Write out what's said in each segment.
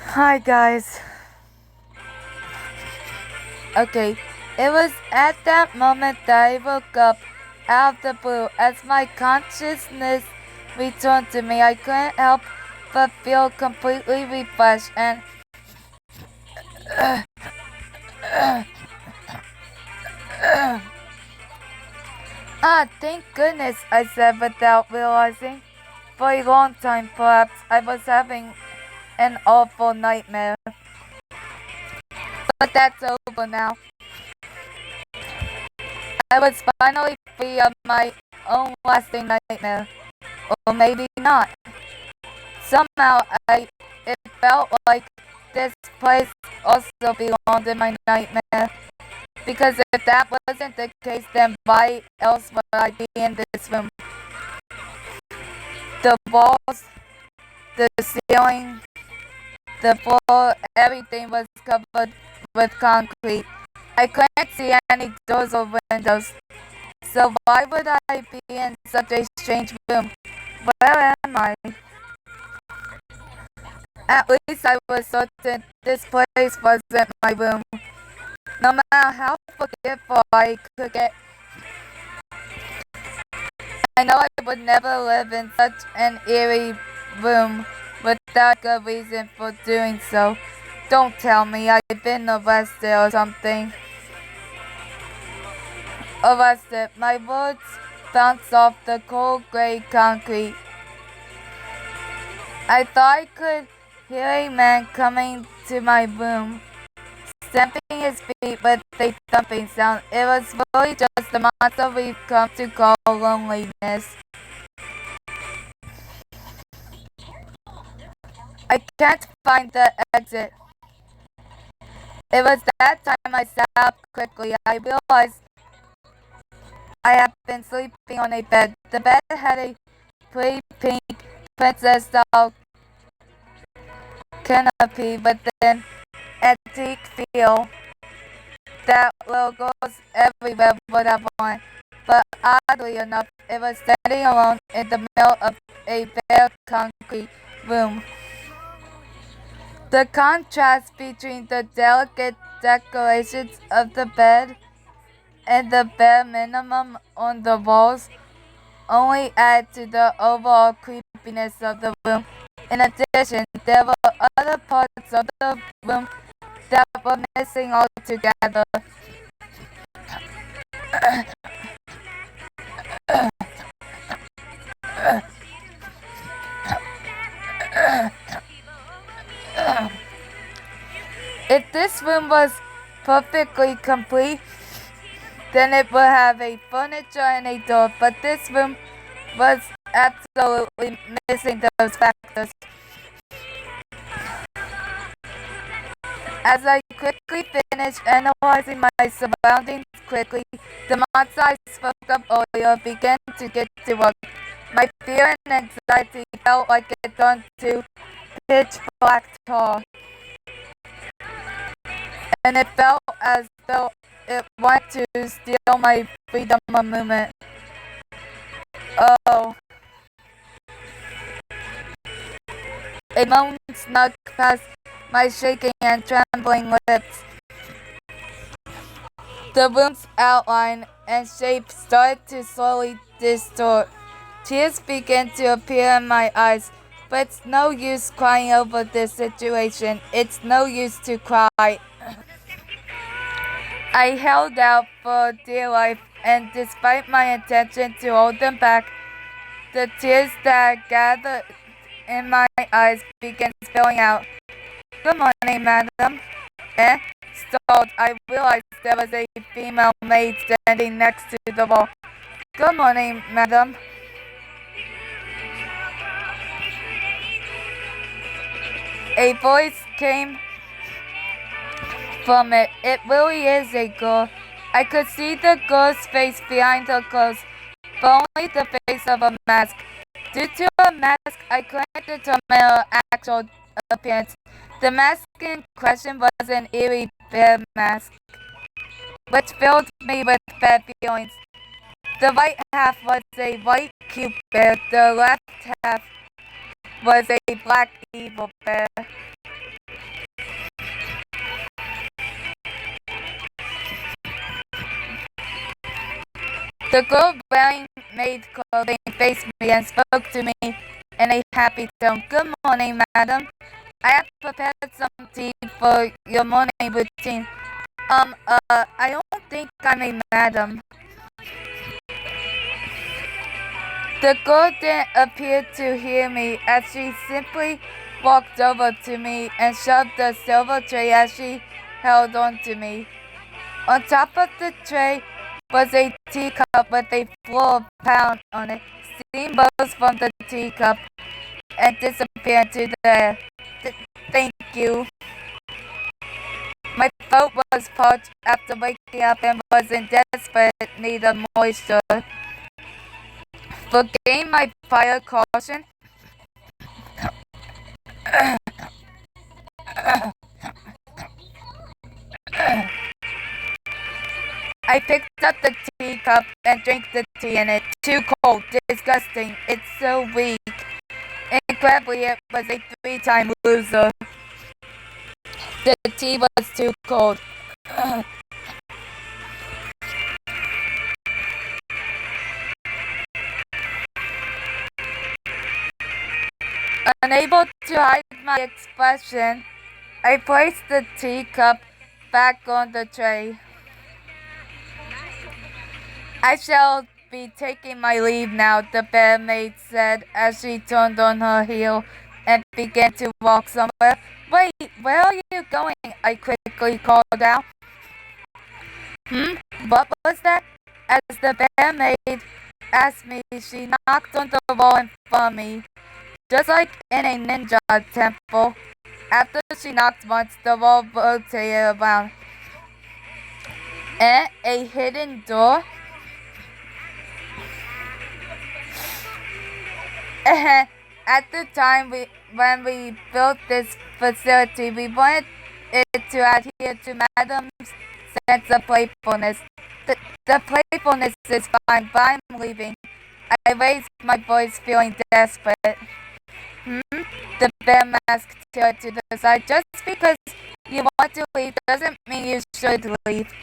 Hi guys. Okay, it was at that moment that I woke up out of the blue. As my consciousness returned to me, I couldn't help but feel completely refreshed and thank goodness, I said without realizing. For a long time, perhaps, I was having an awful nightmare. But that's over now. I was finally free of my own lasting nightmare. Or maybe not. Somehow it felt like this place also belonged in my nightmare. Because if that wasn't the case, then why else would I be in this room? The walls, the ceiling, the floor, everything was covered with concrete. I couldn't see any doors or windows. So why would I be in such a strange room? Where am I? At least I was certain this place wasn't my room. No matter how forgetful I could get, I know I would never live in such an eerie room without good reason for doing so. Don't tell me I've been arrested or something. Arrested. My words bounced off the cold gray concrete. I thought I could hear a man coming to my room, stamping his feet with a thumping sound. It was really just the monster we've come to call loneliness. I can't find the exit. It was that time I sat up quickly. I realized I had been sleeping on a bed. The bed had a pretty pink princess style canopy with an antique feel that little girls everywhere would have on. But oddly enough, it was standing alone in the middle of a bare concrete room. The contrast between the delicate decorations of the bed and the bare minimum on the walls only added to the overall creepiness of the room. In addition, there were other parts of the room that were missing altogether. If this room was perfectly complete, then it would have a furniture and a door, but this room was absolutely missing those factors. As I quickly finished analyzing my surroundings the monster I spoke of earlier began to get to work. My fear and anxiety felt like it turned to pitch black tar, and it felt as though it wanted to steal my freedom of movement. Oh, a moan snuck past my shaking and trembling lips. The room's outline and shape started to slowly distort. Tears began to appear in my eyes, but it's no use crying over this situation. It's no use to cry. I held out for dear life, and despite my intention to hold them back, the tears that gathered in my eyes began spilling out. Good morning, madam. Stalled. I realized there was a female maid standing next to the wall. Good morning, madam. A voice came from it. It really is a girl. I could see the girl's face behind her clothes, but only the face of a mask. Due to her mask, I couldn't determine her actual appearance. The mask in question was an eerie bear mask, which filled me with bad feelings. The right half was a white cute bear, the left half was a black evil bear. The girl wearing maid clothing faced me and spoke to me in a happy tone. Good morning, madam. I have prepared some tea for your morning routine. I don't think I'm a madam. The girl didn't appear to hear me as she simply walked over to me and shoved the silver tray as she held on to me. On top of the tray was a teacup with a floral pound on it. Steam rose from the teacup and disappeared into the air. Thank you. My throat was parched after waking up and was in desperate need of moisture. Forgetting my prior caution, I picked up the teacup and drank the tea in it. Too cold, disgusting, it's so weak. Incredibly, it was a 3-time loser. The tea was too cold. Unable to hide my expression, I placed the teacup back on the tray. I shall be taking my leave now, the barmaid said as she turned on her heel and began to walk somewhere. Wait, where are you going? I quickly called out. What was that? As the barmaid asked me, she knocked on the wall in front of me. Just like in a ninja temple, after she knocked once, the wall rotated around. And a hidden door? At the time when we built this facility, we wanted it to adhere to Madam's sense of playfulness. The playfulness is fine, but I'm leaving. I raised my voice, feeling desperate. The bear mask tilted to the side. Just because you want to leave doesn't mean you should leave.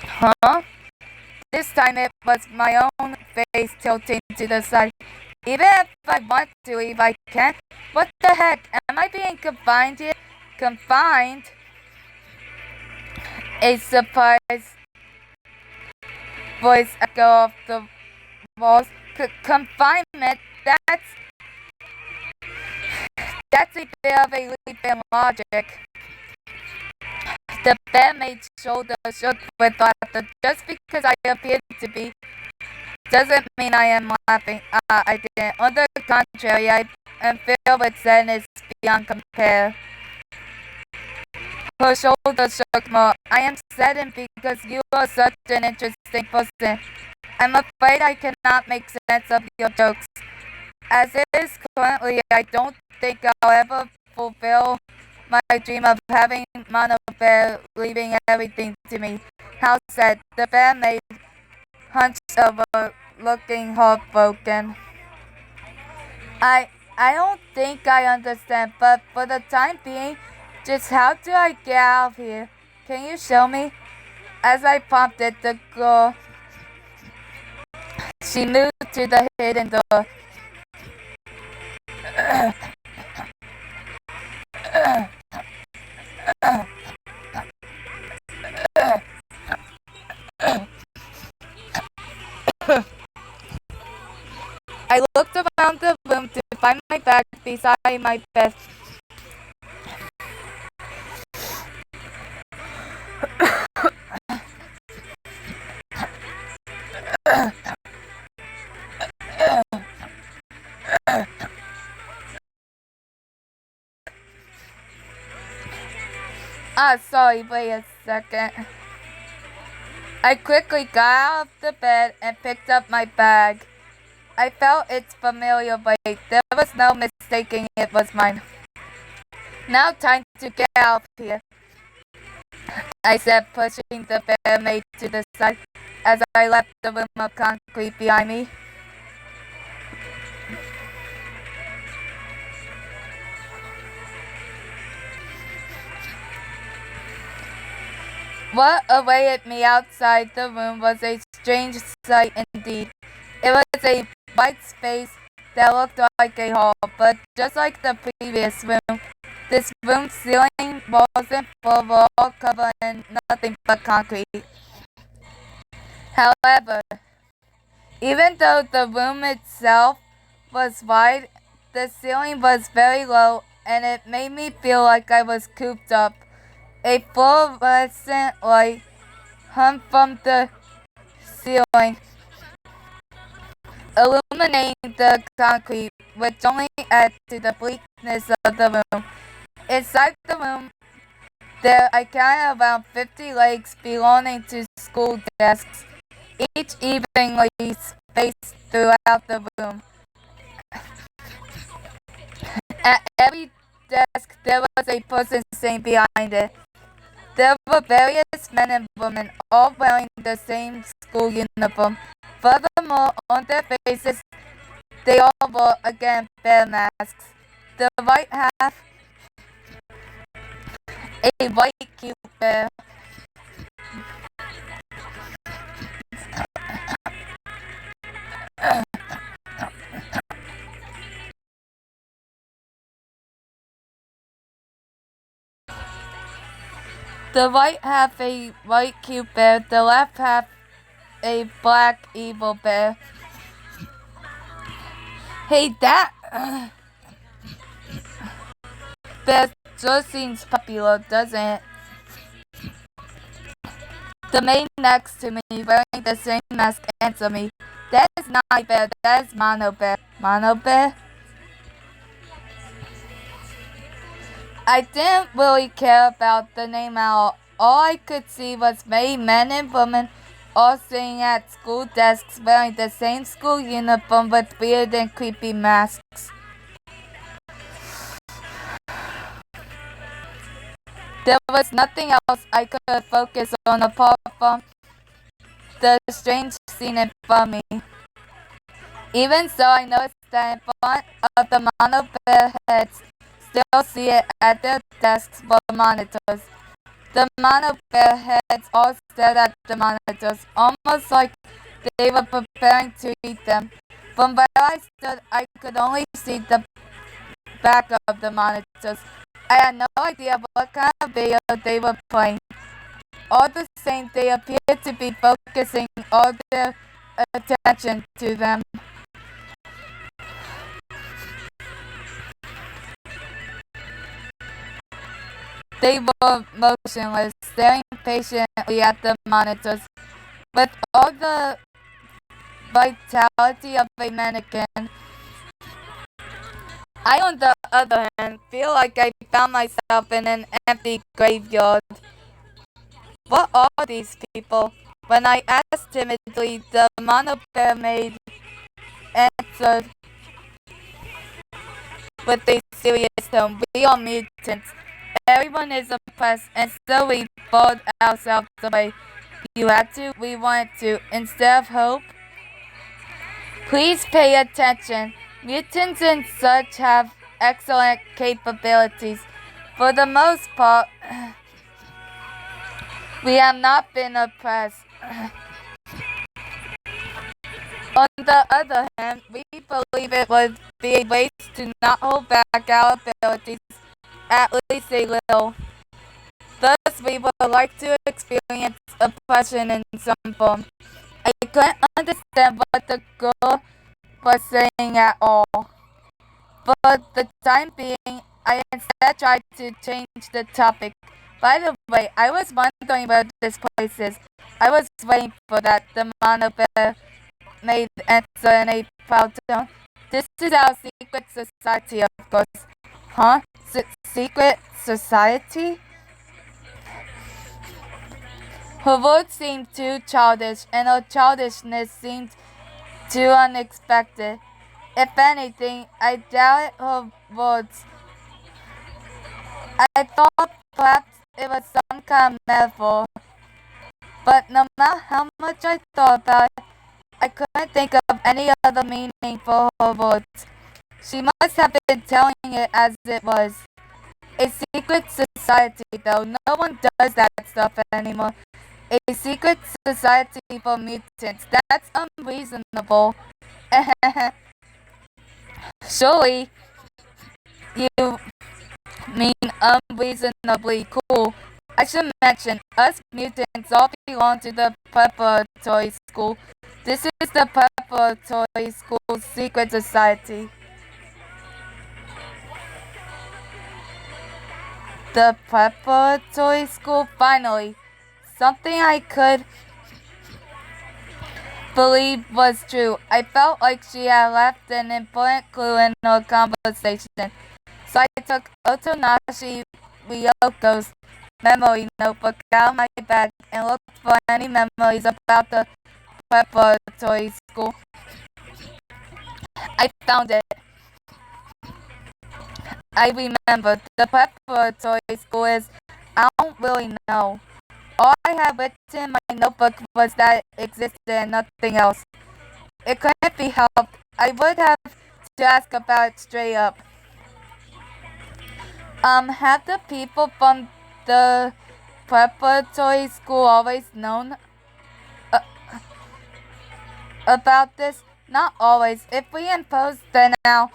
Huh? This time it was my own face tilting to the side. Even if I want to leave, I can't. What the heck? Am I being confined here? Confined? A surprised voice echoed off the walls. Confinement? That's a bit of a leap in logic. The bandmate's shoulder shook with laughter. Just because I appear to be doesn't mean I am laughing. I didn't. On the contrary, I am filled with sadness beyond compare. Her shoulders shook more. I am saddened because you are such an interesting person. I'm afraid I cannot make sense of your jokes. As it is currently, I don't think I'll ever fulfill my dream of having Mono Bear leaving everything to me. How sad. The bandmate hunched over, looking heartbroken. I don't think I understand, but for the time being, just how do I get out of here? Can you show me? As I prompted the girl, she moved to the hidden door. I looked around the room to find my bag beside my bed. Sorry, wait a second. I quickly got out of the bed and picked up my bag. I felt its familiar weight. There was no mistaking it was mine. Now time to get out of here, I said, pushing the barmaid to the side as I left the room of concrete behind me. What awaited me outside the room was a strange sight indeed. It was a white space that looked like a hall, but just like the previous room, this room's ceiling wasn't full wall covered in nothing but concrete. However, even though the room itself was wide, the ceiling was very low and it made me feel like I was cooped up. A fluorescent light hung from the ceiling, illuminating the concrete, which only added to the bleakness of the room. Inside the room, there I counted around 50 legs belonging to school desks, each evenly spaced throughout the room. At every desk, there was a person sitting behind it. There were various men and women, all wearing the same school uniform. Furthermore, on their faces, they all wore, again, bear masks. The right half, a white cute bear. The right half a white cute bear, the left half a black evil bear. Hey, that bear just seems popular, doesn't it? The man next to me, wearing the same mask, answered me. That is not a bear, that is Mono Bear. Mono Bear? I didn't really care about the name at all. All I could see was many men and women all sitting at school desks wearing the same school uniform with weird and creepy masks. There was nothing else I could focus on apart from the strange scene in front of me. Even so, I noticed that in front of the mono bear heads, still seated at their desks were monitors. The mono bear heads all stared at the monitors, almost like they were preparing to eat them. From where I stood, I could only see the back of the monitors. I had no idea what kind of video they were playing. All the same, they appeared to be focusing all their attention to them. They were motionless, staring patiently at the monitors, with all the vitality of a mannequin. I, on the other hand, feel like I found myself in an empty graveyard. What are these people? When I asked timidly, the mono bear maid answered with a serious tone. We are mutants. Everyone is oppressed, and so we fought ourselves away. You had to, we wanted to, instead of hope. Please pay attention. Mutants and such have excellent capabilities. For the most part, we have not been oppressed. On the other hand, we believe it would be a waste to not hold back our abilities, at least a little. Thus, we would like to experience oppression in some form. I couldn't understand what the girl was saying at all. For the time being, I instead tried to change the topic. By the way, I was wondering where this place is. I was waiting for that. The mono bear made answer in a proud tone. This is our secret society, of course. Huh? Secret society? Her words seemed too childish, and her childishness seemed too unexpected. If anything, I doubted her words. I thought perhaps it was some kind of metaphor. But no matter how much I thought about it, I couldn't think of any other meaning for her words. She must have been telling it as it was. A secret society, though. No one does that stuff anymore. A secret society for mutants. That's unreasonable. Surely you mean unreasonably cool. I should mention, us mutants all belong to the preparatory school. This is the preparatory school secret society. The preparatory school, finally. Something I could believe was true. I felt like she had left an important clue in our conversation. So I took Otonashi Ryoko's memory notebook out of my bag and looked for any memories about the preparatory school. I found it. I remember the preparatory school is, I don't really know. All I had written in my notebook was that it existed and nothing else. It couldn't be helped. I would have to ask about it straight up. Have the people from the preparatory school always known about this? Not always. If we impose the now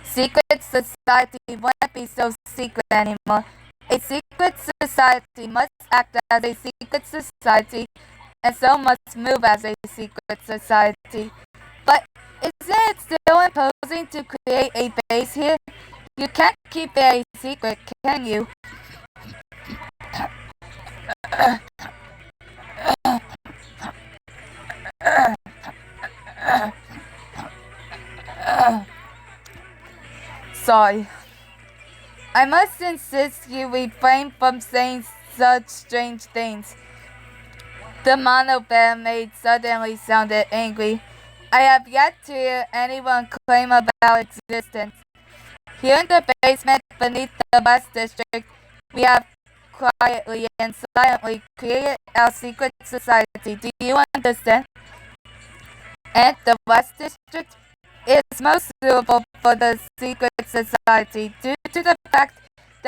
secret society wouldn't be so secret anymore. A secret society must act as a secret society, and so must move as a secret society. But isn't it still imposing to create a base here? You can't keep it a secret, can you? Sorry. I must insist you refrain from saying such strange things. The mono bear maid suddenly sounded angry. I have yet to hear anyone claim about existence. Here in the basement beneath the West District, we have quietly and silently created our secret society. Do you understand? And the West District is most suitable for the secret society due to the fact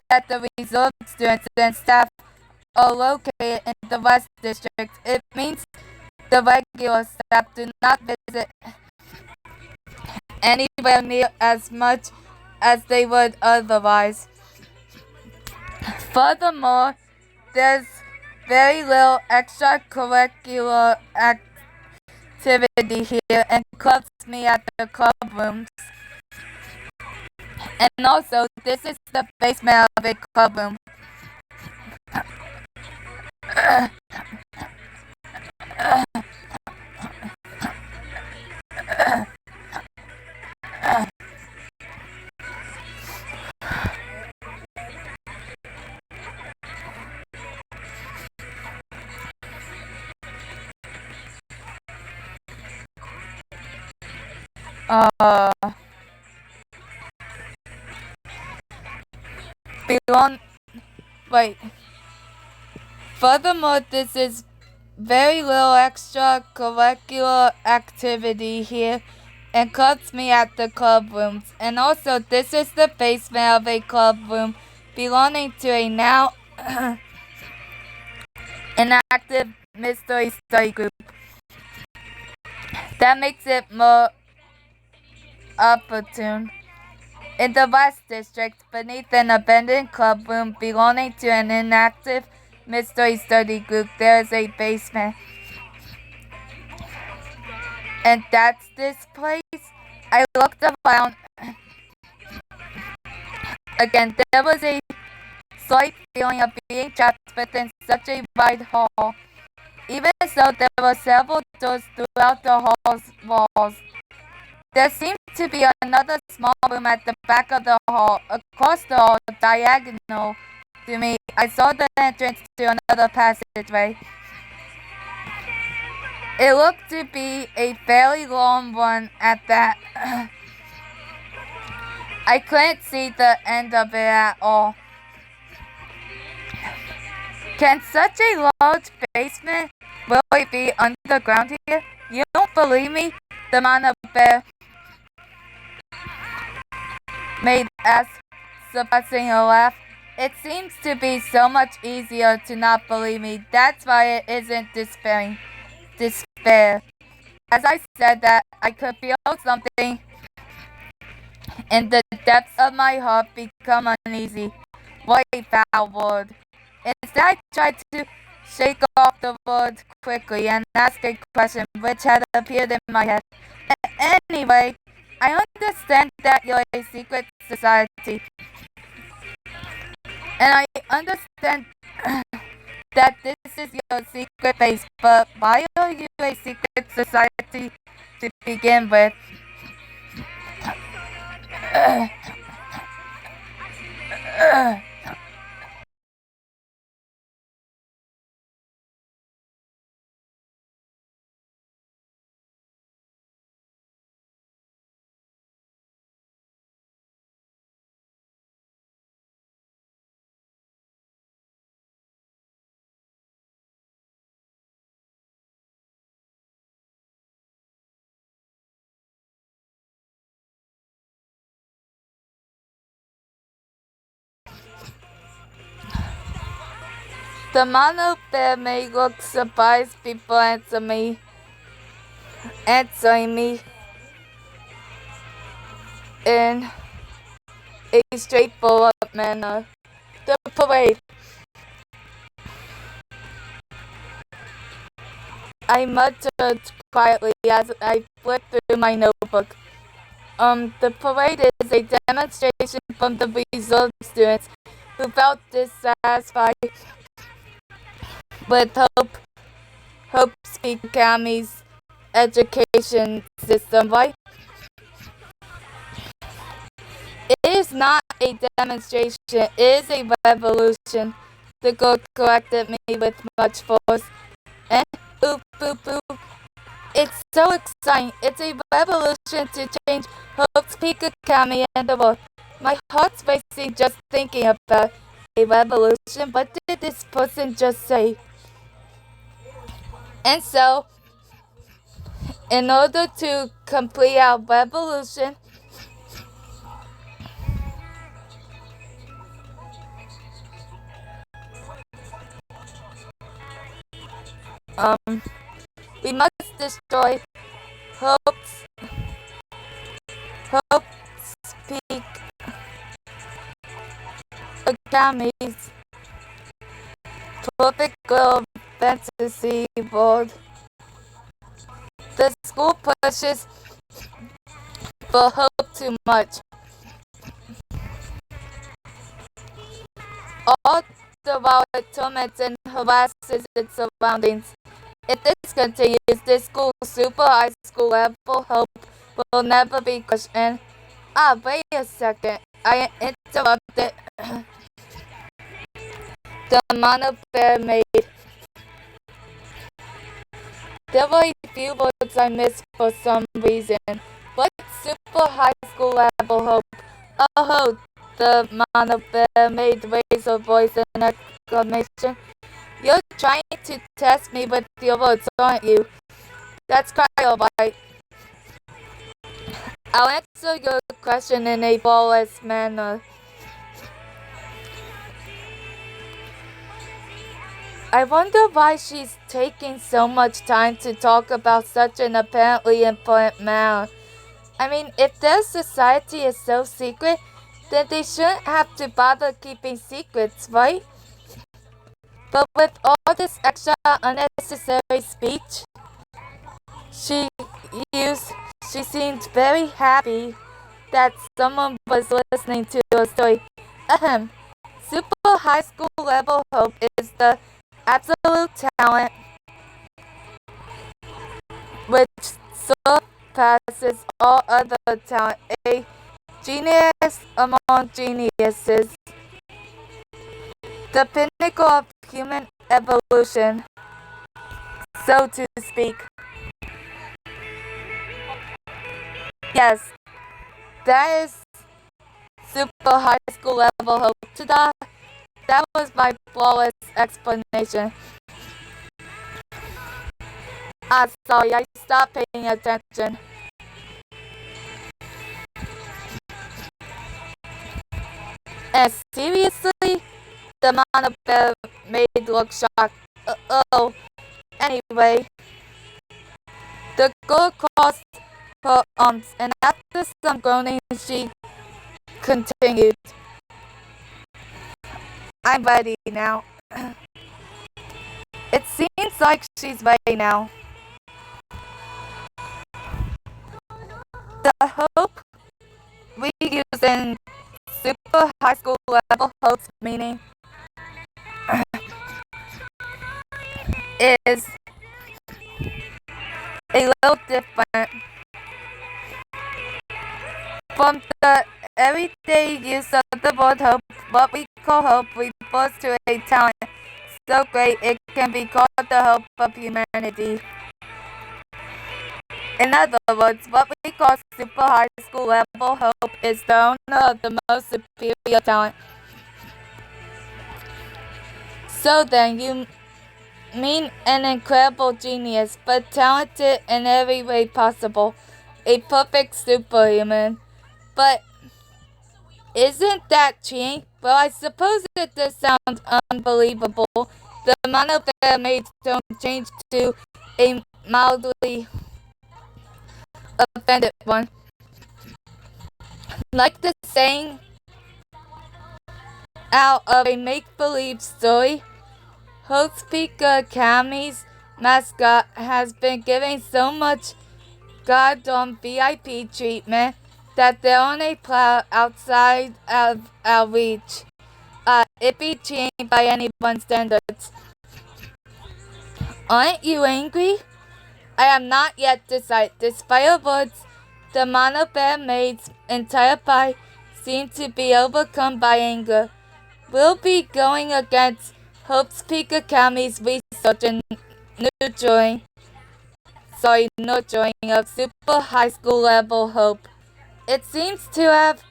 that the reserve students and staff are located in the West District. It means the regular staff do not visit anywhere near as much as they would otherwise. Furthermore, there's very little extracurricular activity here and clubs meet at the club rooms. And also, this is the basement of a club room. Belong. Wait. Furthermore, this is very little extracurricular activity here and clubs meet at the club rooms. And also, this is the basement of a club room belonging to a now inactive mystery study group. That makes it more opportune. In the West District, beneath an abandoned club room belonging to an inactive mystery study group, there is a basement. And that's this place? I looked around. Again, there was a slight feeling of being trapped within such a wide hall. Even so, there were several doors throughout the hall's walls. There seemed to be another small room at the back of the hall. Across the hall, diagonal to me, I saw the entrance to another passageway. It looked to be a fairly long one at that. I couldn't see the end of it at all. Can such a large basement really be underground here? You don't believe me? The mono bear maid asked, suppressing a laugh. It seems to be so much easier to not believe me. That's why it isn't despair. As I said that, I could feel something in the depths of my heart become uneasy. What a foul word. Instead, I tried to shake off the word quickly and ask a question which had appeared in my head. Anyway, I understand that you're a secret society, and I understand that this is your secret base, but why are you a secret society to begin with? The mono bear may look surprised before answering me in a straightforward manner. The parade. I muttered quietly as I flipped through my notebook. The parade is a demonstration from the reserve students who felt dissatisfied with Hope Speak Academy's education system, right? It is not a demonstration, it is a revolution. The girl corrected me with much force. And oop, oop, oop. It's so exciting. It's a revolution to change Hope's Peak Academy and the world. My heart's racing just thinking about a revolution. What did this person just say? And so, in order to complete our revolution, we must destroy Hope's Peak Academy's perfect girl fantasy world. The school pushes for hope too much. All the while it torments and harasses its surroundings. If this continues, this school's super high school level hope will never be questioned. Wait a second. I interrupted. The mono bear made. There were a few words I missed for some reason. What super high school level hope? Oh, the mono bear made raise her voice in exclamation. You're trying to test me with your words, aren't you? That's quite alright. I'll answer your question in a flawless manner. I wonder why she's taking so much time to talk about such an apparently important matter. I mean, if their society is so secret, then they shouldn't have to bother keeping secrets, right? But with all this extra unnecessary speech she used, she seemed very happy that someone was listening to her story. Ahem. Super high school level hope is the absolute talent which surpasses all other talent. A genius among geniuses. The pinnacle of human evolution, so to speak. Yes, that is super high school level hope. Ta-da! That was my flawless explanation. Sorry, I stopped paying attention. And seriously? The monocle made look shocked. Oh, anyway, the girl crossed her arms, and after some groaning, she continued, I'm ready now. It seems like she's ready now. The hope we use in super high school level hopes meaning is a little different from the everyday use of the word hope. What we call hope refers to a talent so great it can be called the hope of humanity. In other words, what we call super high school level hope is the owner of the most superior talent. So then, you mean an incredible genius, but talented in every way possible. A perfect superhuman. But isn't that cheating? Well, I suppose it does sound unbelievable. The monocle made don't change to a mildly offended one. Like the saying out of a make-believe story, Hope's Peak Academy's mascot has been given so much goddamn VIP treatment that they're on a plow outside of our reach. It be cheating by anyone's standards. Aren't you angry? I am not yet decided. Despite her words, the monocle maid's entire pie seemed to be overcome by anger. We'll be going against Hope's Peak Academy's research and nurturing of super high school level hope. It seems to have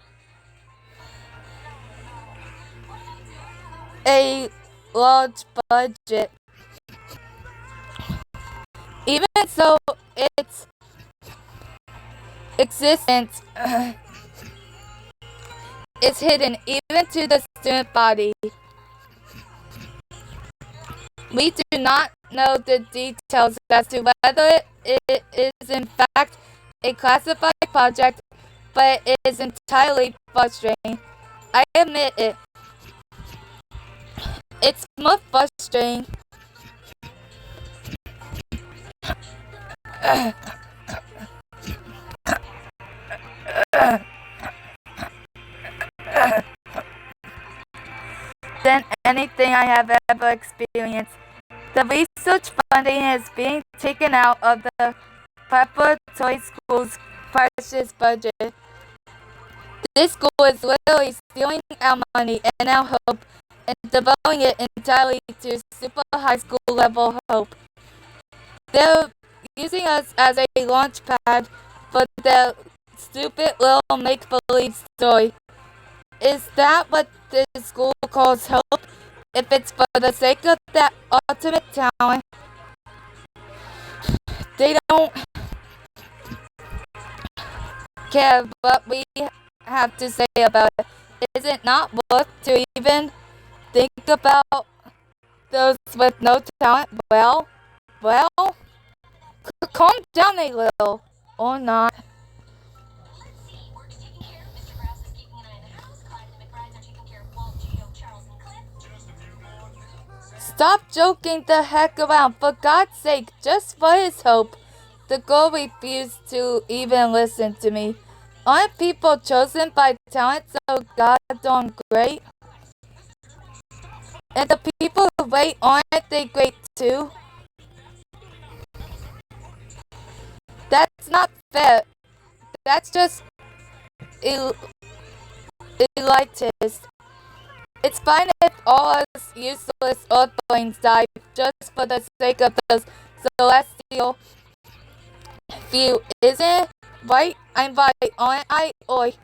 a large budget. Even so, its existence is hidden even to the student body. We do not know the details as to whether it is in fact a classified project, but it is entirely frustrating. I admit it. It's more frustrating than anything I have ever experienced. The research funding is being taken out of the preparatory school's precious budget. This school is literally stealing our money and our hope and devoting it entirely to super high school level hope. They're using us as a launch pad for their stupid little make-believe story. Is that what this school calls hope? If it's for the sake of that ultimate talent, they don't care what we have to say about it. Is it not worth to even think about those with no talent? Well, calm down a little, or not. Stop joking the heck around, for God's sake, just for his hope. The girl refused to even listen to me. Aren't people chosen by talent so goddamn great? And the people who wait, aren't they great too? That's not fair. That's just elitist. It's fine if all us useless earthlings die just for the sake of those celestial few, isn't it? Right? I'm right, aren't I? Oi.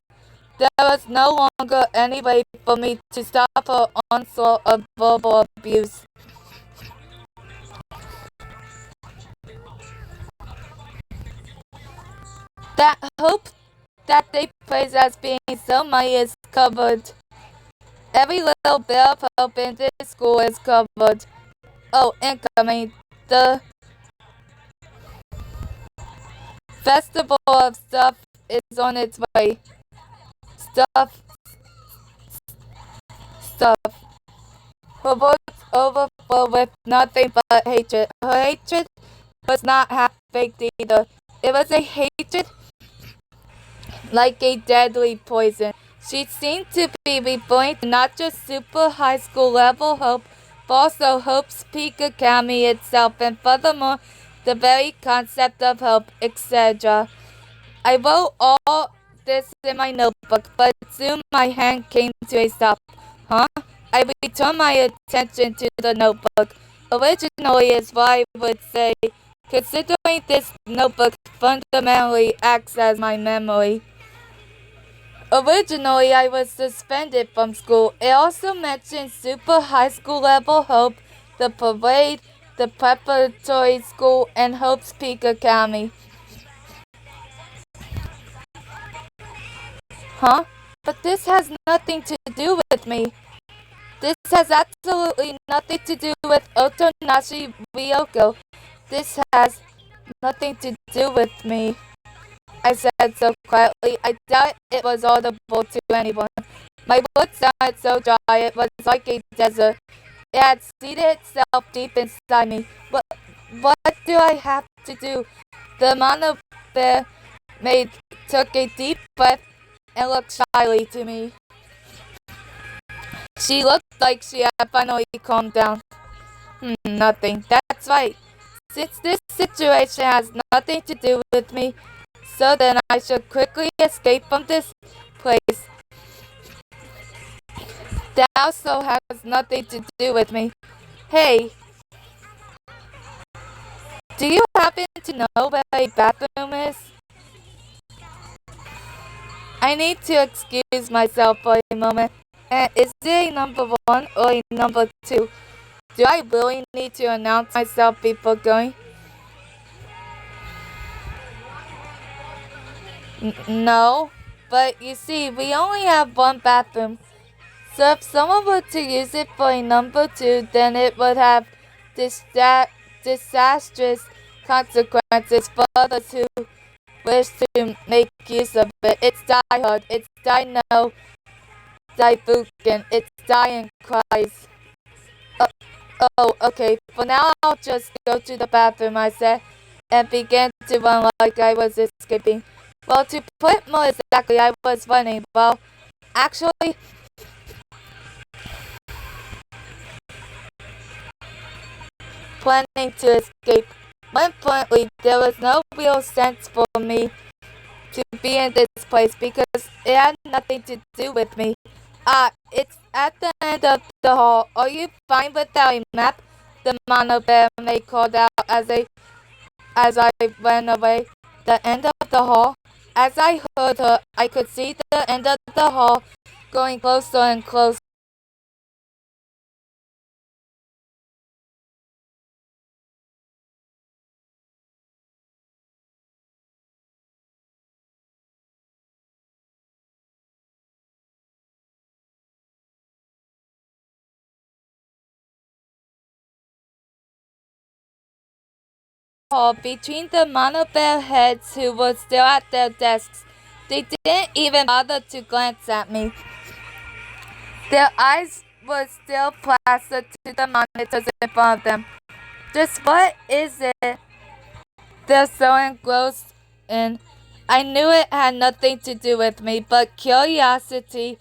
There was no longer any way for me to stop her onslaught of verbal abuse. That hope that they praise as being so mighty is covered Every little bit of hope in this school is covered. Oh, incoming. The festival of stuff is on its way. Stuff, stuff. Her words overflow with nothing but hatred. Her hatred was not half-baked either. It was a hatred like a deadly poison. She seemed to be referring to not just super high school level hope, but also Hope's Peak Academy itself, and furthermore, the very concept of hope, etc. I wrote all this in my notebook, but soon my hand came to a stop. Huh? I returned my attention to the notebook. Originally is what I would say, considering this notebook fundamentally acts as my memory. Originally, I was suspended from school. It also mentioned super high school level hope, the parade, the preparatory school, and Hope's Peak Academy. Huh? But this has nothing to do with me. This has absolutely nothing to do with Otonashi Ryoko. This has nothing to do with me. I said so quietly. I doubt it was audible to anyone. My voice sounded so dry it was like a desert. It had seated itself deep inside me. What do I have to do? The mono bear maid took a deep breath and looked shyly to me. She looked like she had finally calmed down. Nothing. That's right. Since this situation has nothing to do with me, so then I should quickly escape from this place. That also has nothing to do with me. Hey, do you happen to know where a bathroom is? I need to excuse myself for a moment. Is it a number 1 or a number 2? Do I really need to announce myself before going? No, but you see, we only have one bathroom. So if someone were to use it for a number 2, then it would have disastrous consequences for others who wish to make use of it. It's Die Hard, it's Die No, Die Buken, it's Die and Cries. Okay, for now I'll just go to the bathroom, I said, and began to run like I was escaping. Well, to put it more exactly, I was running. Well, actually, planning to escape. More importantly, there was no real sense for me to be in this place because it had nothing to do with me. It's at the end of the hall. Are you fine without a map? The mono bear maid called out as I ran away. The end of the hall? As I heard her, I could see the end of the hall going closer and closer. Hall between the mono bear heads who were still at their desks. They didn't even bother to glance at me. Their eyes were still plastered to the monitors in front of them. Just what is it they're so engrossed in? I knew it had nothing to do with me, but curiosity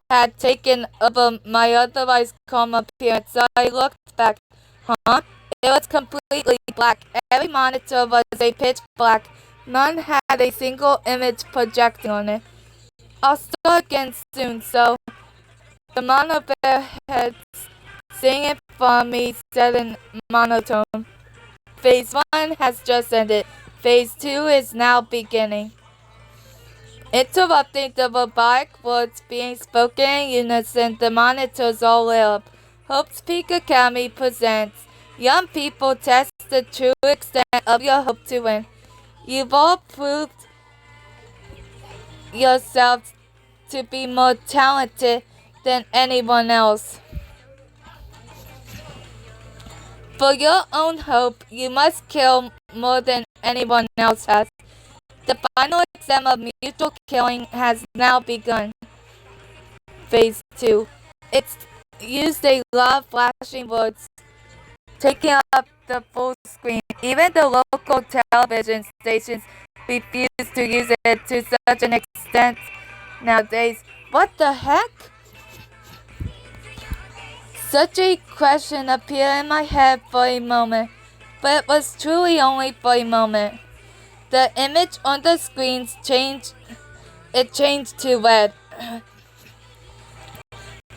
had taken over my otherwise calm appearance, so I looked back. Huh? It was completely black. Every monitor was a pitch black. None had a single image projecting on it. I'll start again soon, so the mono bear heads sitting in front of me said in monotone. Phase 1 has just ended. Phase 2 is now beginning. Interrupting the robotic words being spoken in unison, the monitors all lit up. Hope's Peak Academy presents Young People Test the True Extent of Your Hope to Win. You've all proved yourselves to be more talented than anyone else. For your own hope, you must kill more than anyone else has. The final exam of mutual killing has now begun. Phase 2. It's used a lot of flashing words, taking up the full screen. Even the local television stations refuse to use it to such an extent nowadays. What the heck? Such a question appeared in my head for a moment, but it was truly only for a moment. The image on the screens changed. It changed to red.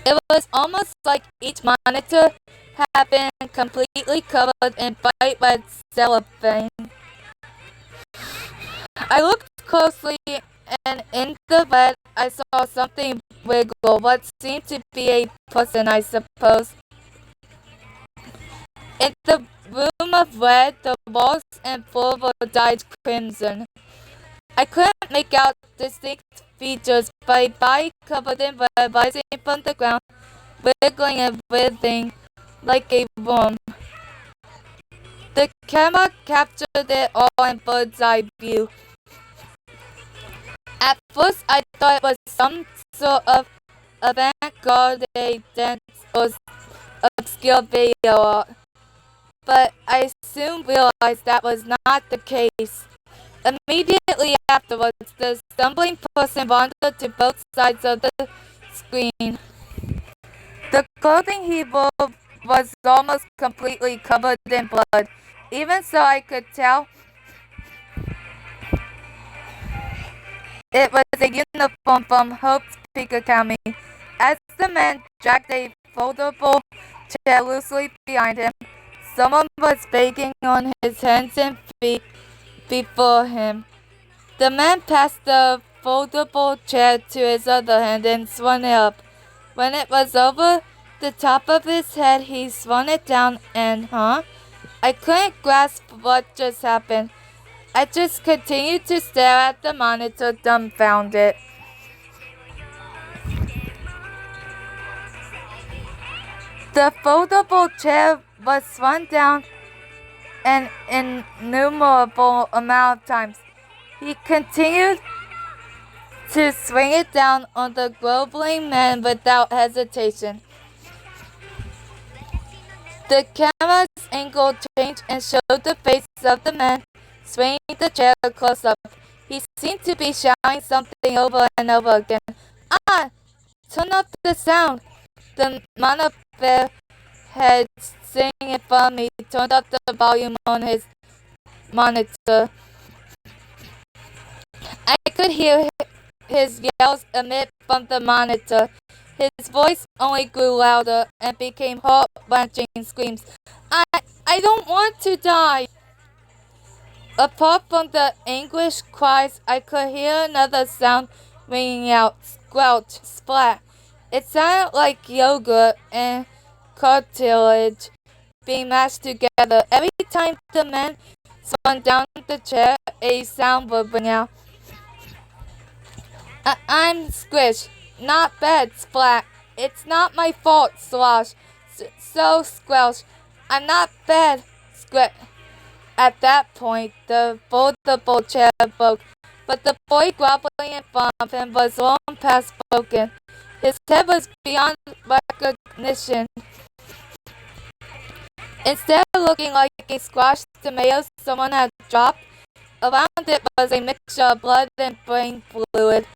It was almost like each monitor had been completely covered in bright red cellophane. I looked closely, and in the red I saw something wiggle, what seemed to be a person, I suppose. In the room of red, the walls and floor were dyed crimson. I couldn't make out distinct features, but a body covered in red rising from the ground, wiggling and writhing like a worm. The camera captured it all in bird's eye view. At first I thought it was some sort of avant-garde dance or obscure video art, but I soon realized that was not the case. Immediately afterwards, the stumbling person wandered to both sides of the screen. The clothing he wore was almost completely covered in blood. Even so, I could tell it was a uniform from Hope's Peak Academy. As the man dragged a foldable chair loosely behind him, someone was begging on his hands and feet before him. The man passed the foldable chair to his other hand and swung it up. When it was over the top of his head, he swung it down and, I couldn't grasp what just happened. I just continued to stare at the monitor, dumbfounded. The foldable chair was swung down an innumerable amount of times. He continued to swing it down on the groveling man without hesitation. The camera's angle changed and showed the face of the man swinging the chair close up. He seemed to be shouting something over and over again. Ah! Turn up the sound! The monitor head sitting in front of me turned up the volume on his monitor. I could hear his yells emit from the monitor. His voice only grew louder and became heart-wrenching screams. I don't want to die! Apart from the anguished cries, I could hear another sound ringing out. Squelch, splat. It sounded like yogurt and cartilage being mashed together. Every time the man swung down the chair, a sound would ring out. I'm squished. Not bad, splat. It's not my fault, slosh. So squelch. I'm not bad, squat. At that point, the foldable chair broke, but the boy groveling in front of him was long past broken. His head was beyond recognition. Instead of looking like a squashed tomato someone had dropped, around it was a mixture of blood and brain fluid.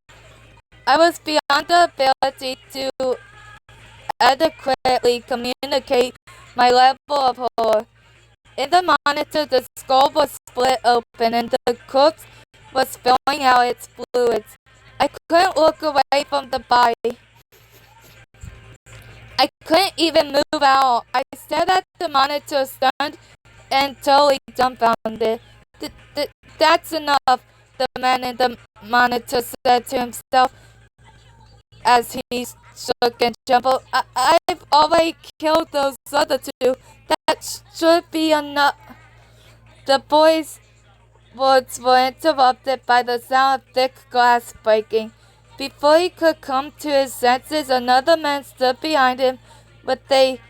I was beyond the ability to adequately communicate my level of horror. In the monitor, the skull was split open and the corpse was spilling out its fluids. I couldn't look away from the body. I couldn't even move at all. I stared at the monitor, stunned and totally dumbfounded. That's enough, the man in the monitor said to himself as he shook and trembled. I've already killed those other two. That should be enough. The boy's words were interrupted by the sound of thick glass breaking. Before he could come to his senses, another man stood behind him with a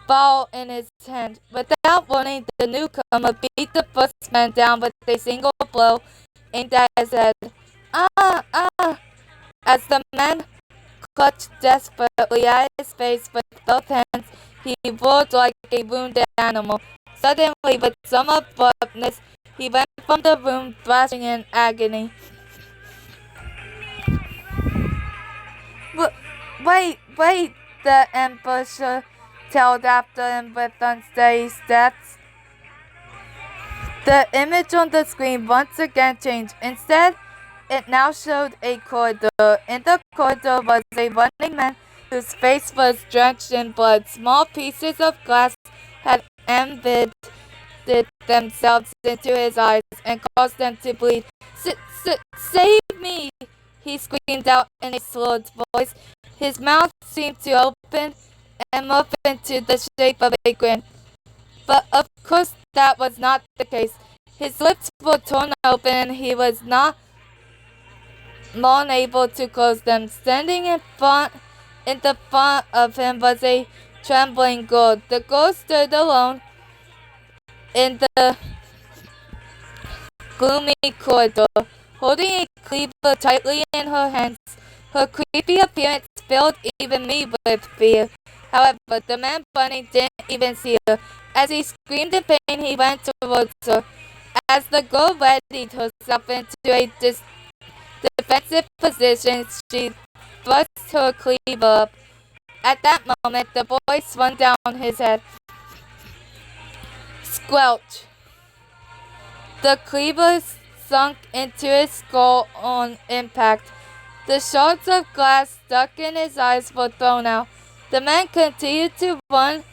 ball in his hand. Without warning, the newcomer beat the first man down with a single blow aimed at his head. Ah! Ah! As the man clutched desperately at his face with both hands, he roared like a wounded animal. Suddenly, with some abruptness, he ran from the room, thrashing in agony. Wait, the ambusher tailed after him with unsteady steps. The image on the screen once again changed. Instead, it now showed a corridor. In the corridor was a running man whose face was drenched in blood. Small pieces of glass had embedded themselves into his eyes and caused them to bleed. Save me! He screamed out in a slurred voice. His mouth seemed to open and morph into the shape of a grin. But of course that was not the case. His lips were torn open and he was not long able to close them. Standing in the front of him was a trembling girl. The girl stood alone in the gloomy corridor, holding a cleaver tightly in her hands. Her creepy appearance filled even me with fear. However, the man bunny didn't even see her. As he screamed in pain, he ran towards her. As the girl readied herself into a defensive position, she thrust her cleaver up. At that moment, the boy swung down his head. Squelch! The cleaver sunk into his skull on impact. The shards of glass stuck in his eyes were thrown out. The man continued to run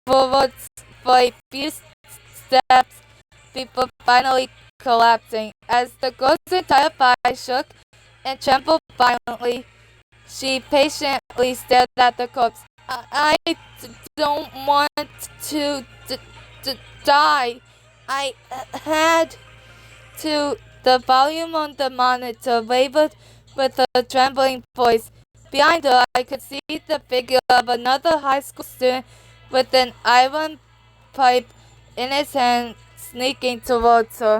forwards for a few steps before finally collapsing. As the girl's entire body shook and trembled violently, she patiently stared at the corpse. I don't want to die. I had to. The volume on the monitor wavered with a trembling voice. Behind her, I could see the figure of another high school student with an iron pipe in his hand, sneaking towards her.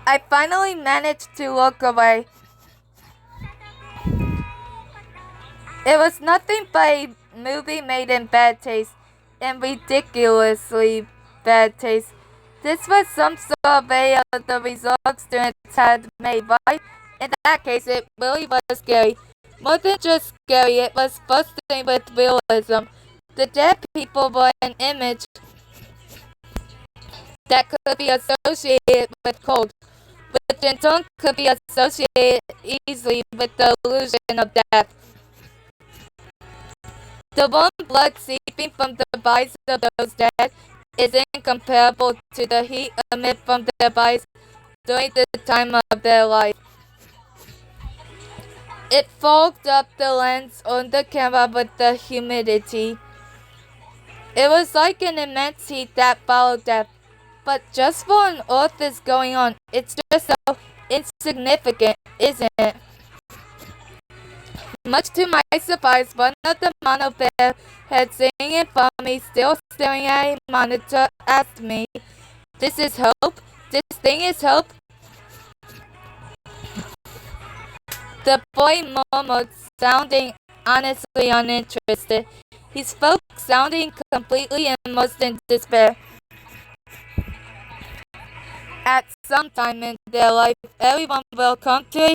I finally managed to look away. It was nothing but a movie made in bad taste, and ridiculously bad taste. This was some survey of the results students had made, right? In that case, it really was scary. More than just scary, it was bursting with realism. The dead people were an image that could be associated with cold, which in turn could be associated easily with the illusion of death. The warm blood seeping from the bodies of those dead is incomparable to the heat emitted from their bodies during the time of their life. It fogged up the lens on the camera with the humidity. It was like an immense heat that followed death. But just what on earth is going on? It's just so insignificant, isn't it? Much to my surprise, one of the mono-bear heads sitting in front of me, still staring at a monitor, asked me, "This is hope? This thing is hope?" The boy murmured, sounding honestly uninterested. He spoke, sounding completely immersed in despair. At some time in their life, everyone will come to a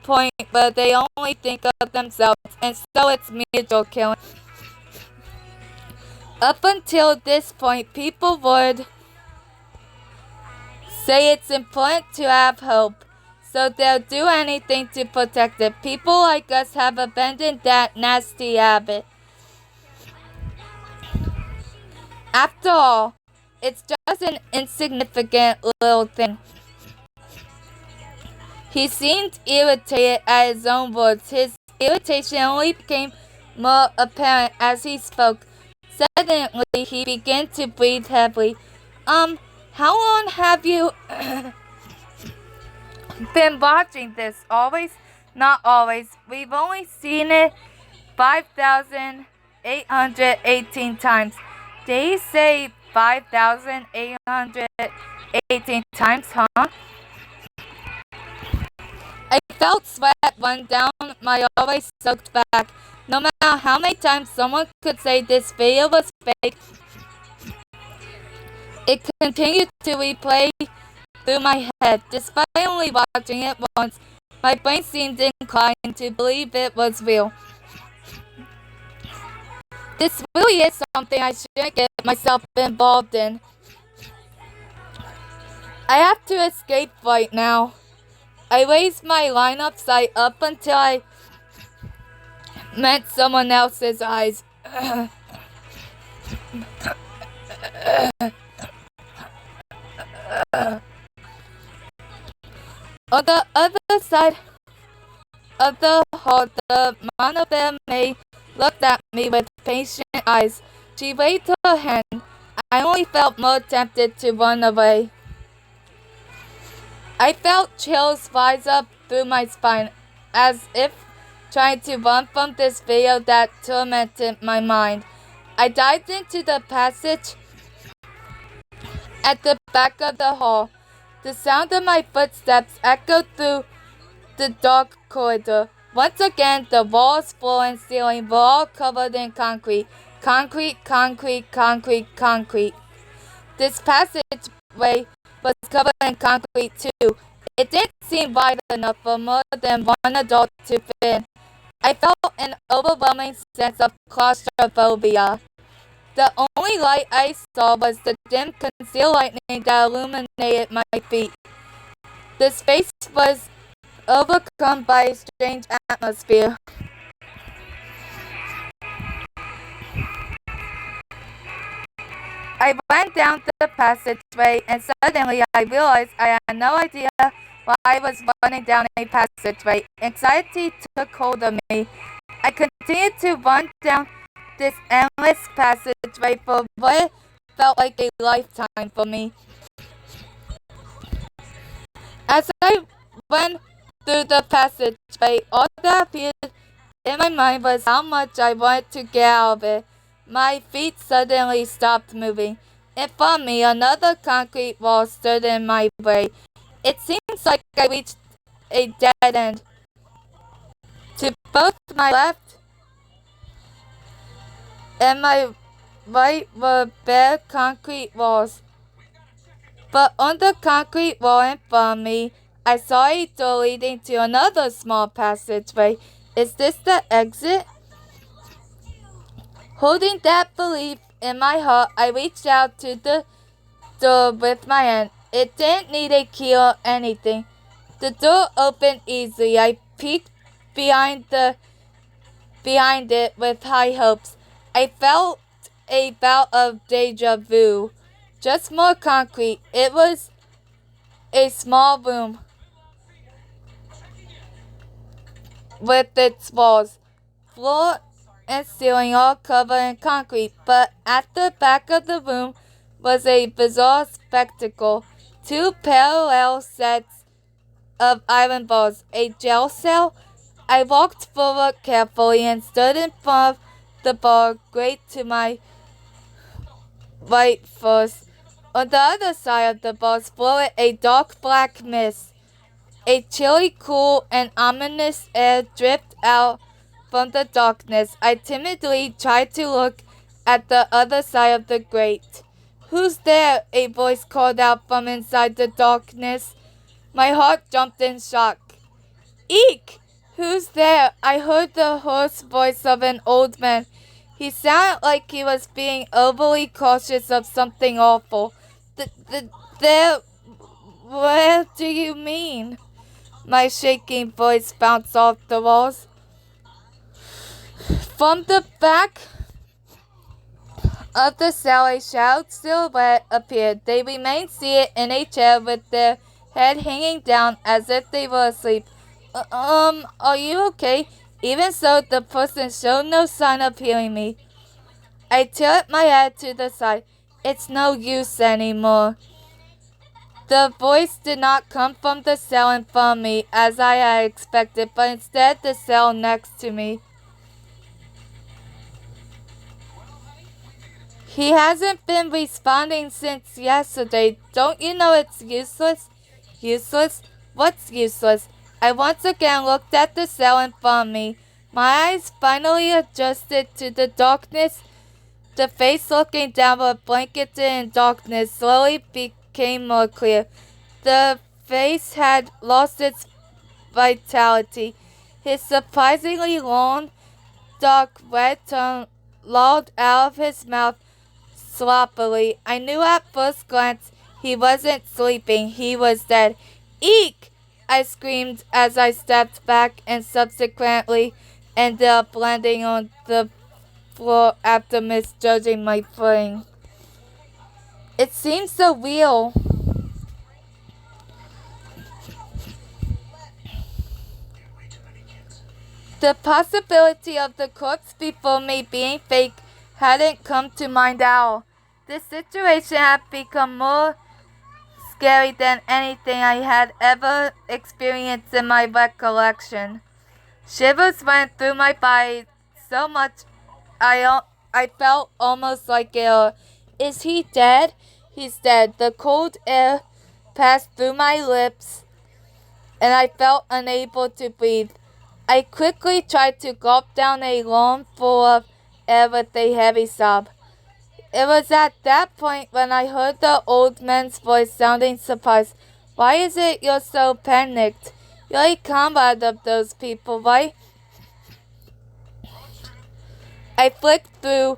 point where they only think of themselves, and so it's mutual killing. Up until this point, people would say it's important to have hope, so they'll do anything to protect it. People like us have abandoned that nasty habit. After all, it's just an insignificant little thing. He seemed irritated at his own words. His irritation only became more apparent as he spoke. Suddenly, he began to breathe heavily. How long have you been watching this always, not always. We've only seen it 5,818 times. They say 5,818 times, huh? I felt sweat run down my always soaked back. No matter how many times someone could say this video was fake, it continued to replay through my head. Despite only watching it once, my brain seemed inclined to believe it was real. This really is something I shouldn't get myself involved in. I have to escape right now. I raised my line-up sight up until I met someone else's eyes. On the other side of the hall, the Monobear maid looked at me with patient eyes. She waved her hand. I only felt more tempted to run away. I felt chills rise up through my spine, as if trying to run from this video that tormented my mind. I dived into the passage at the back of the hall. The sound of my footsteps echoed through the dark corridor. Once again, the walls, floor, and ceiling were all covered in concrete. Concrete, concrete, concrete, concrete. This passageway was covered in concrete too. It didn't seem wide enough for more than one adult to fit in. I felt an overwhelming sense of claustrophobia. The only light I saw was the dim concealed lightning that illuminated my feet. The space was overcome by a strange atmosphere. I ran down the passageway and suddenly I realized I had no idea why I was running down a passageway. Anxiety took hold of me. I continued to run down this endless passageway for what felt like a lifetime for me. As I went through the passageway, all that appeared in my mind was how much I wanted to get out of it. My feet suddenly stopped moving. In front of me, another concrete wall stood in my way. It seems like I reached a dead end. To both my left and my right were bare concrete walls. But on the concrete wall in front of me, I saw a door leading to another small passageway. Is this the exit? Holding that belief in my heart, I reached out to the door with my hand. It didn't need a key or anything. The door opened easily. I peeked behind it with high hopes. I felt a bout of deja vu. Just more concrete. It was a small room with its walls, floor, and ceiling all covered in concrete. But at the back of the room was a bizarre spectacle. Two parallel sets of iron bars. A jail cell. I walked forward carefully and stood in front of the bar, great to my right first. On the other side of the bars floated a dark black mist. A chilly, cool, and ominous air dripped out from the darkness. I timidly tried to look at the other side of the grate. "Who's there?" a voice called out from inside the darkness. My heart jumped in shock. "Eek! Who's there?" I heard the hoarse voice of an old man. He sounded like he was being overly cautious of something awful. There, where do you mean?" My shaking voice bounced off the walls. From the back of the cell, a shadowed silhouette appeared. They remained seated in a chair with their head hanging down as if they were asleep. Are you okay?" Even so, the person showed no sign of hearing me. I tilted my head to the side. It's no use anymore. The voice did not come from the cell in front of me as I had expected, but instead the cell next to me. He hasn't been responding since yesterday. Don't you know it's useless? Useless? What's useless? I once again looked at the cell in front of me. My eyes finally adjusted to the darkness. The face looking downward, blanketed in darkness, slowly became more clear. The face had lost its vitality. His surprisingly long, dark red tongue lolled out of his mouth sloppily. I knew at first glance he wasn't sleeping, he was dead. Eek! I screamed as I stepped back and subsequently ended up landing on the floor after misjudging my footing. It seemed so real. The possibility of the corpse before me being fake hadn't come to mind at all. The situation had become more scary than anything I had ever experienced in my recollection. Shivers went through my body so much I felt almost like ill. Is he dead? He's dead. The cold air passed through my lips and I felt unable to breathe. I quickly tried to gulp down a long full of air with a heavy sob. It was at that point when I heard the old man's voice sounding surprised. Why is it you're so panicked? You're a comrade of those people, right? I flicked through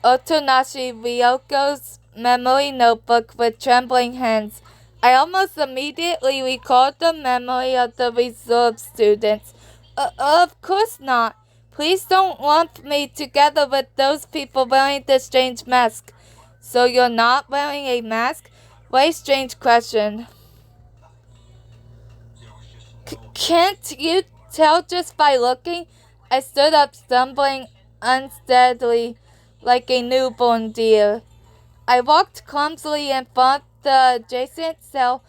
Otonashi Ryoko's memory notebook with trembling hands. I almost immediately recalled the memory of the reserve students. Of course not. Please don't lump me together with those people wearing the strange mask. So you're not wearing a mask? What a strange question. Can't you tell just by looking? I stood up, stumbling unsteadily like a newborn deer. I walked clumsily in front of the adjacent cell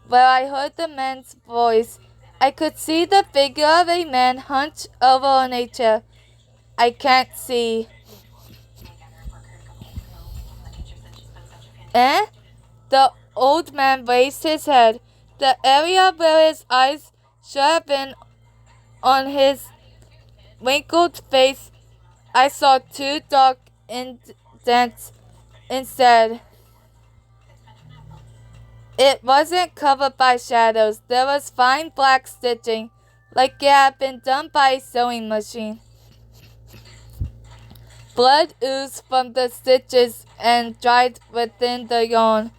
where I heard the man's voice. I could see the figure of a man hunched over on a chair. I can't see. Eh? The old man raised his head. The area where his eyes should have been on his wrinkled face, I saw two dark indents instead. It wasn't covered by shadows. There was fine black stitching, like it had been done by a sewing machine. Blood oozed from the stitches and dried within the yarn.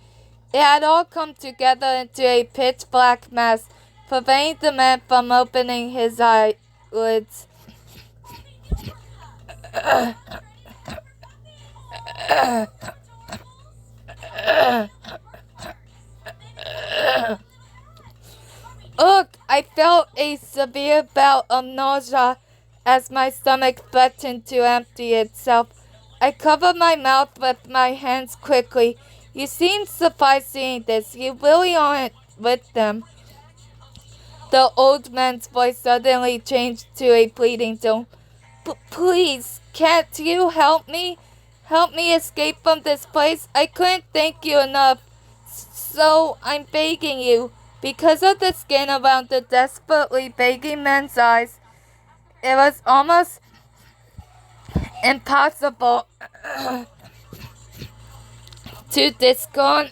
It had all come together into a pitch-black mass, preventing the man from opening his eyelids. Ugh! I felt a severe bout of nausea as my stomach threatened to empty itself. I covered my mouth with my hands quickly. You seem surprised seeing this. You really aren't with them. The old man's voice suddenly changed to a pleading tone. Please, can't you help me? Help me escape from this place? I couldn't thank you enough. So I'm begging you. Because of the skin around the desperately begging man's eyes, it was almost impossible to discern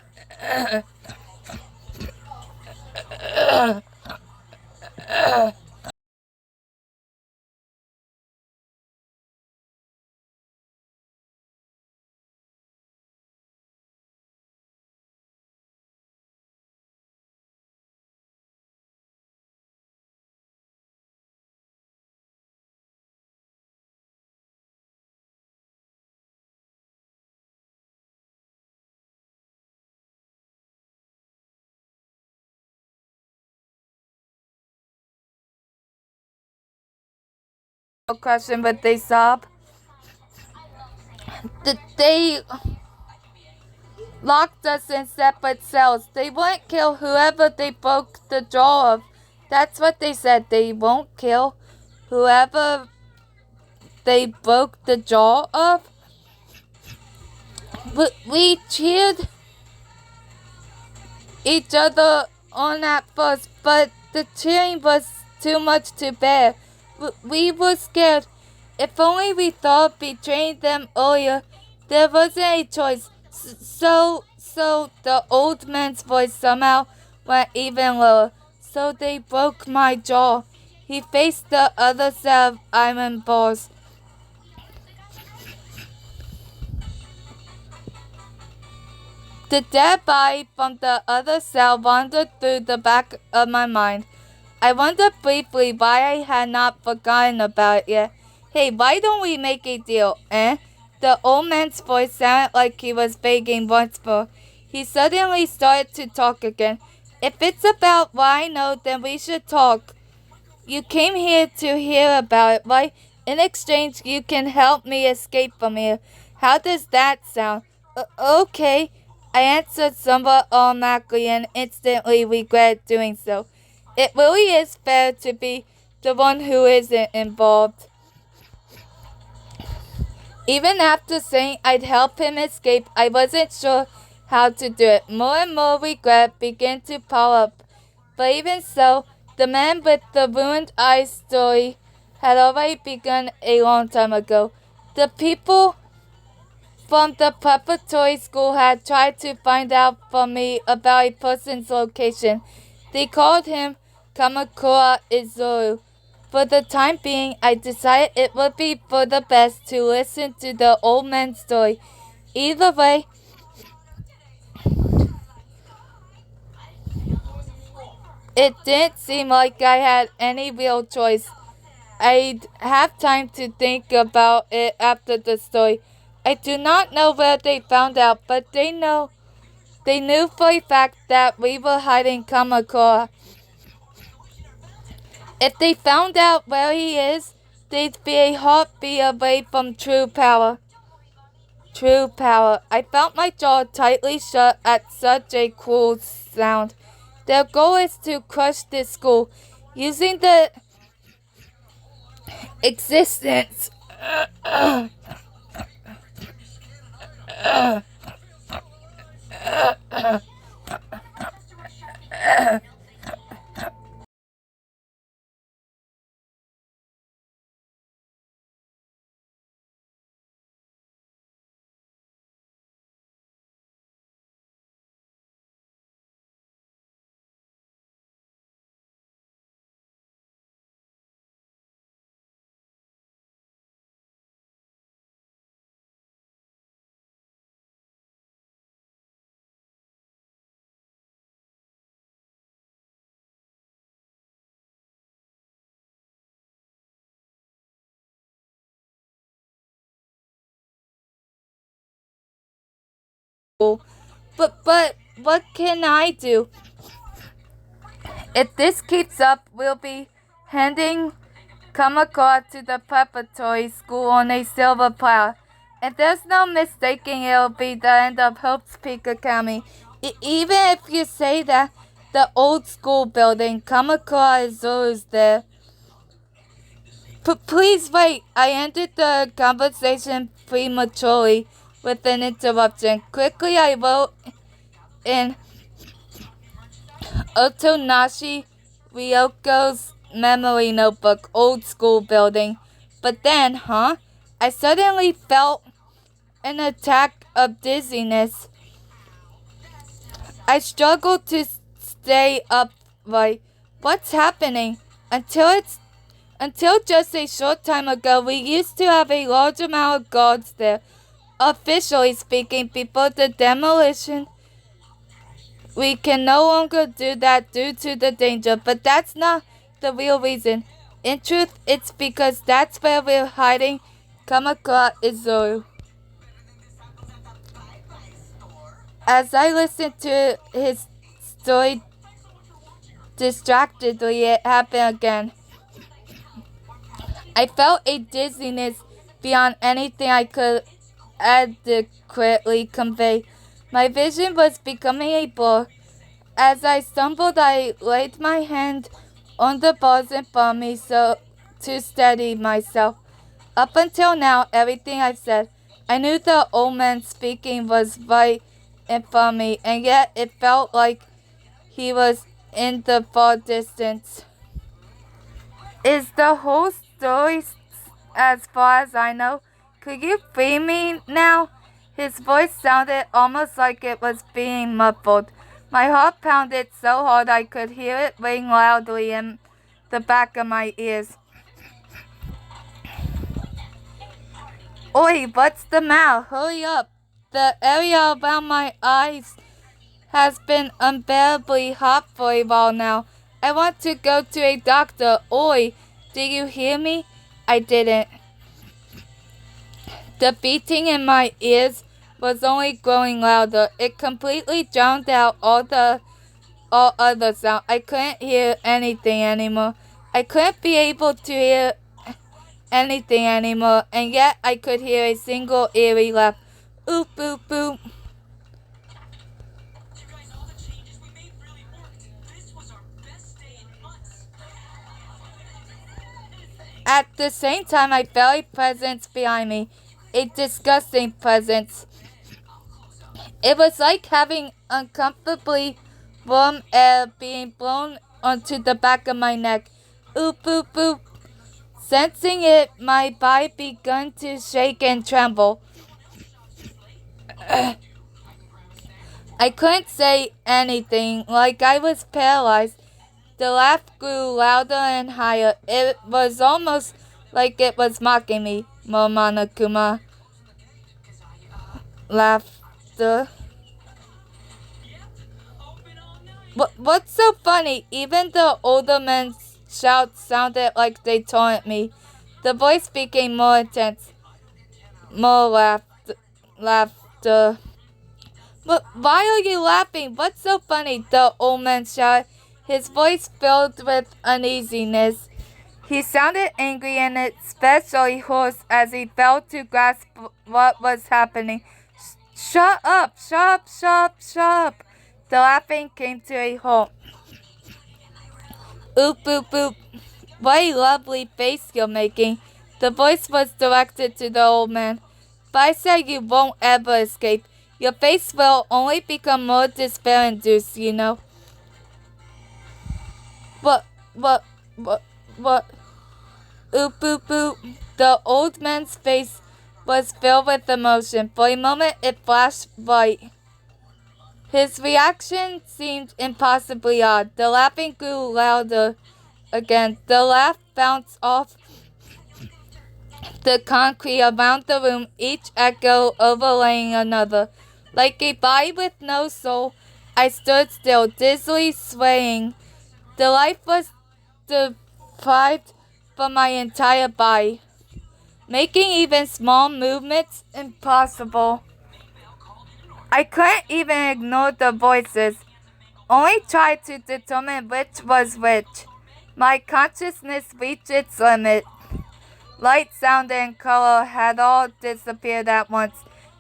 a question with a sob. They locked us in separate cells. They wouldn't kill whoever they broke the jaw of. That's what they said. They won't kill whoever they broke the jaw of. We cheered each other on at first, but the cheering was too much to bear. We were scared. If only we thought betraying them earlier, there wasn't a choice. So the old man's voice somehow went even lower. So they broke my jaw. He faced the other set of iron bars. The dead body from the other cell wandered through the back of my mind. I wondered briefly why I had not forgotten about it yet. Hey, why don't we make a deal, eh? The old man's voice sounded like he was begging once more. He suddenly started to talk again. If it's about what I know, then we should talk. You came here to hear about it, right? In exchange, you can help me escape from here. How does that sound? Okay. I answered somewhat automatically and instantly regretted doing so. It really is fair to be the one who isn't involved. Even after saying I'd help him escape, I wasn't sure how to do it. More and more regret began to pile up. But even so, the man with the ruined eye story had already begun a long time ago. The people from the preparatory school had tried to find out from me about a person's location. They called him Kamakura Izuru. For the time being, I decided it would be for the best to listen to the old man's story. Either way, it didn't seem like I had any real choice. I'd have time to think about it after the story. I do not know where they found out, but they knew for a fact that we were hiding Kamakura. If they found out where he is, they'd be a heartbeat away from true power. True power. I felt my jaw tightly shut at such a cruel sound. Their goal is to crush this school, using the existence But what can I do? If this keeps up, we'll be handing Kamakura to the preparatory school on a silver platter. And there's no mistaking it'll be the end of Hope's Peak Academy. Even if you say that the old school building, Kamakura is there. Please wait. I ended the conversation prematurely with an interruption. Quickly, I wrote in Otonashi Ryoko's memory notebook, old school building. But then, I suddenly felt an attack of dizziness. I struggled to stay upright. What's happening? Until just a short time ago, we used to have a large amount of guards there. Officially speaking, before the demolition, we can no longer do that due to the danger, but that's not the real reason. In truth, it's because that's where we're hiding Kamakura Izuru. As I listened to his story distractedly, it happened again. I felt a dizziness beyond anything I could adequately convey. My vision was becoming a blur. As I stumbled, I laid my hand on the bars in front of me so to steady myself. Up until now, everything I've said, I knew the old man speaking was right in front of me, and yet it felt like he was in the far distance. Is the whole story as far as I know? Could you free me now? His voice sounded almost like it was being muffled. My heart pounded so hard I could hear it ring loudly in the back of my ears. Oi, what's the matter? Hurry up. The area around my eyes has been unbearably hot for a while now. I want to go to a doctor. Oi, did you hear me? I didn't. The beating in my ears was only growing louder. It completely drowned out all other sound. I couldn't hear anything anymore. I couldn't be able to hear anything anymore, and yet I could hear a single eerie laugh. Oop, oop, oop. At the same time, I felt a presence behind me. A disgusting presence. It was like having uncomfortably warm air being blown onto the back of my neck. Oop, oop, oop. Sensing it, my body began to shake and tremble. I couldn't say anything, like I was paralyzed. The laugh grew louder and higher. It was almost like it was mocking me. Momonokuma laughter. What's so funny? Even the older men's shouts sounded like they taunted me. The voice became more intense. More laughter. But why are you laughing? What's so funny? The old man shouted, his voice filled with uneasiness. He sounded angry and especially hoarse as he failed to grasp what was happening. Shut up! Shut up! Shut up! Shut up! The laughing came to a halt. Oop, oop, oop. What a lovely face you're making. The voice was directed to the old man. But I said you won't ever escape. Your face will only become more despair-induced, you know. What? Oop, oop, oop. The old man's face was filled with emotion. For a moment, it flashed bright. His reaction seemed impossibly odd. The laughing grew louder again. The laugh bounced off the concrete around the room, each echo overlaying another. Like a body with no soul, I stood still, dizzily swaying. The life was deprived from my entire body, making even small movements impossible. I couldn't even ignore the voices, only try to determine which was which. My consciousness reached its limit. Light, sound, and color had all disappeared at once.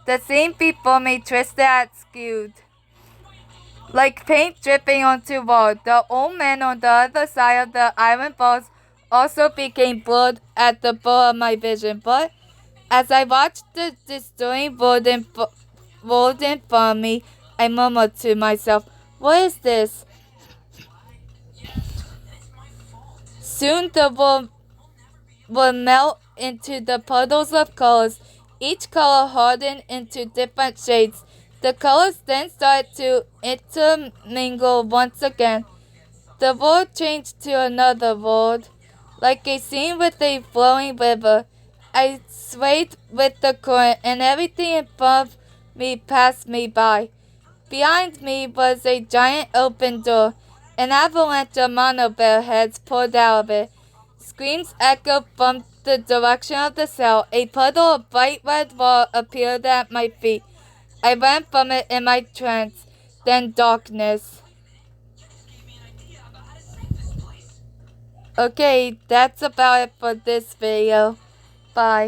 The scene before me twisted and skewed, like paint dripping onto wall. The old man on the other side of the iron bars also became blurred at the blur of my vision. But as I watched the distorting world in front of me, I murmured to myself, "What is this?" Soon the world would melt into the puddles of colors. Each color hardened into different shades. The colors then started to intermingle once again. The world changed to another world, like a scene with a flowing river. I swayed with the current, and everything in front of me passed me by. Behind me was a giant open door. An avalanche of monobear heads poured out of it. Screams echoed from the direction of the cell. A puddle of bright red water appeared at my feet. I ran from it in my trance, then darkness. Okay, that's about it for this video. Bye.